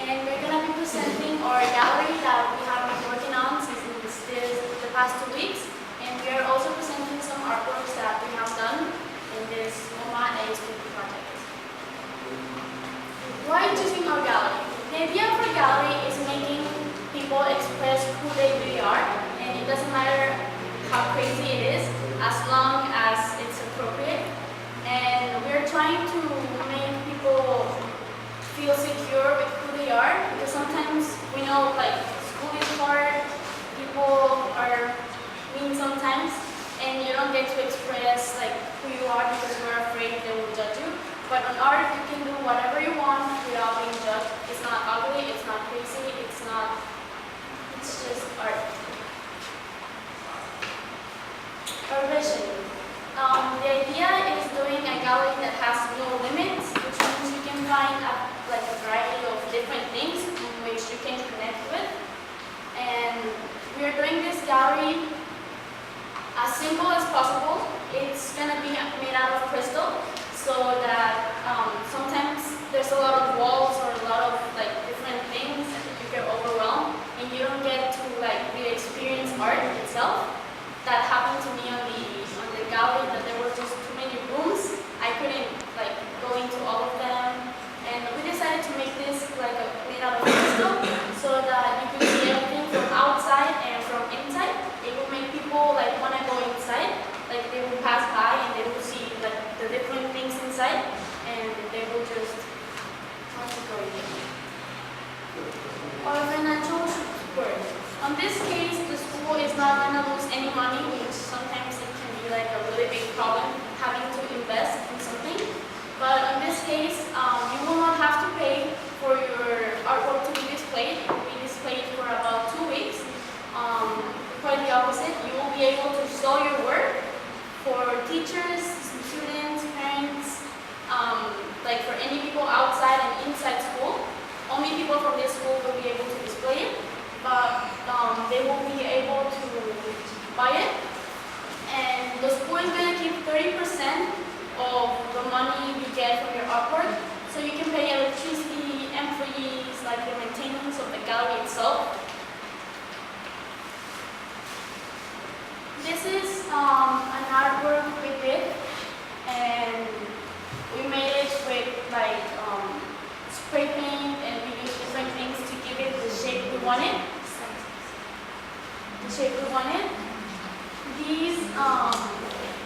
and we're going to be presenting our gallery that we have been working on since the past 2 weeks, and we are also presenting some artworks that we have done in this MoMA ASPP project. Why choosing our gallery? The idea of our gallery is making people express who they really are, and it doesn't matter how crazy it is, as long as it's appropriate. And we're trying to make people feel secure with who they are, because sometimes we know like school is hard, people are mean sometimes, and you don't get to express like who you are because you're afraid they will judge you. But on art, you can do whatever you want without being judged. It's not ugly, it's not crazy, it's just art. Our vision. The idea is doing a gallery that has no limits, which means you can find a variety of different things in which you can connect with. And we are doing this gallery as simple as possible. It's going to be made out of crystal, so that sometimes there's a lot of walls or a lot of different things that you get overwhelmed, and you don't get to really experience art itself. That happened to me on the gallery, that there were just too many rooms. I couldn't go into all of them, and we decided to make this made out of crystal, so that you could see everything from outside and from inside. It will make people want to go inside. They will pass by and they will see the different things inside, and they will just want to go in. Our financial support. On this case, the school is not going to lose any money, which sometimes it can be a really big problem having to invest in something. But in this case, you will not have to pay for your artwork to be displayed. It will be displayed for about 2 weeks. Quite the opposite. You will be able to sell your work for teachers, students, parents, for any people outside and inside school. Only people from this school will be able to display it, but they will be able to buy it. And the school is going to keep 30% of the money you get from your artwork, so you can pay electricity, employees, the maintenance of the gallery itself. This is an artwork we did, and we made it with spray paint, and we used different things to give it the shape we wanted. These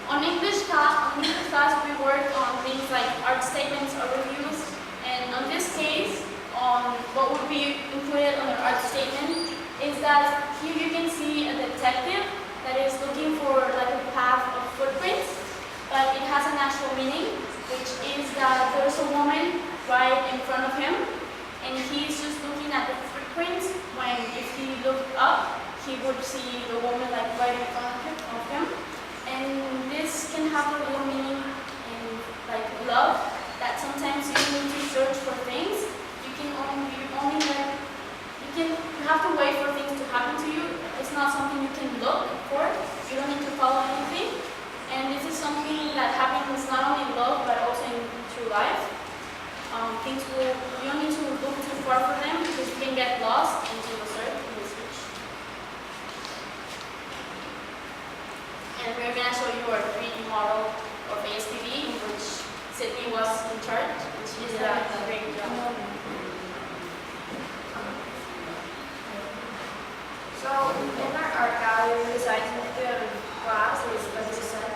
on English class we worked on things like art statements or reviews, and on this case, what would be included on an art statement is that here you can see a detective that is looking for a path of footprints, but it has an actual meaning, which is that there's a woman right in front of him, and he's just looking at the footprints, when if he looked up, he would see the woman right in front of him. And this can have a real meaning in love, that sometimes you need to search for things. You have to wait for things to happen to you. It's not something you can look for. You don't need to follow anything. And this is something that happens not only in love, but also in true life. You don't need to look too far for them, because you can get lost into the search. And we're going to show you our 3D model of ASPP, in which Sydney was in charge, and she did a great job. So in our art gallery, we decided to make it out of glass, as you said.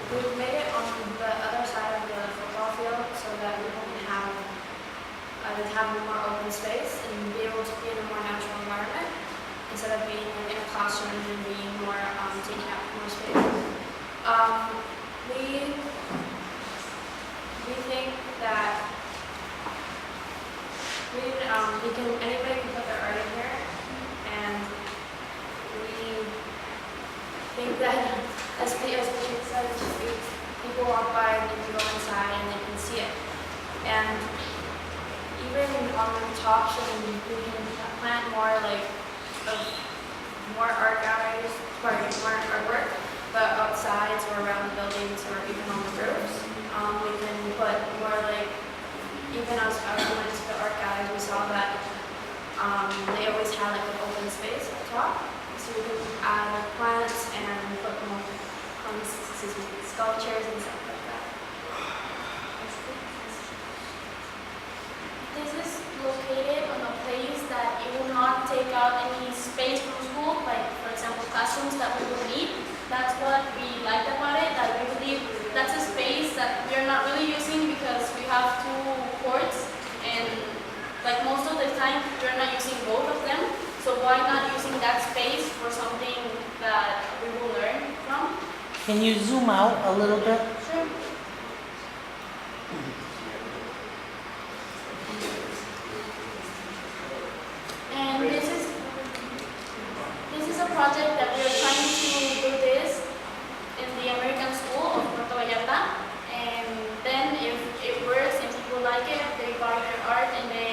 We made it on the other side of the football field, so that people can have more open space and be able to be in a more natural environment, instead of being in a classroom and being more taking up more space. We think that anybody can put their art in here, and we think that as Patrice said, people walk by and they can go inside and they can see it. And even on top, we can plant more more art galleries, more artwork, but outside or around the buildings or even on the roofs. We can put more even as we went to the art gallery, we saw that they always had like an open space up top, so we can add like plants and put more sculptures and stuff like that. This is located on a place that it will not take out any space from school, like for example classrooms that we will need. That's what we liked about it, that we believe that's a space that we are not really using because we have 2 courts and like most of the time we're not using both of them. So why not using that space for something that we will learn from? Can you zoom out a little bit? Sure. And this is a project that we are trying to do this in the American School of Puerto Vallarta. And then if it works and people like it, they buy their art and they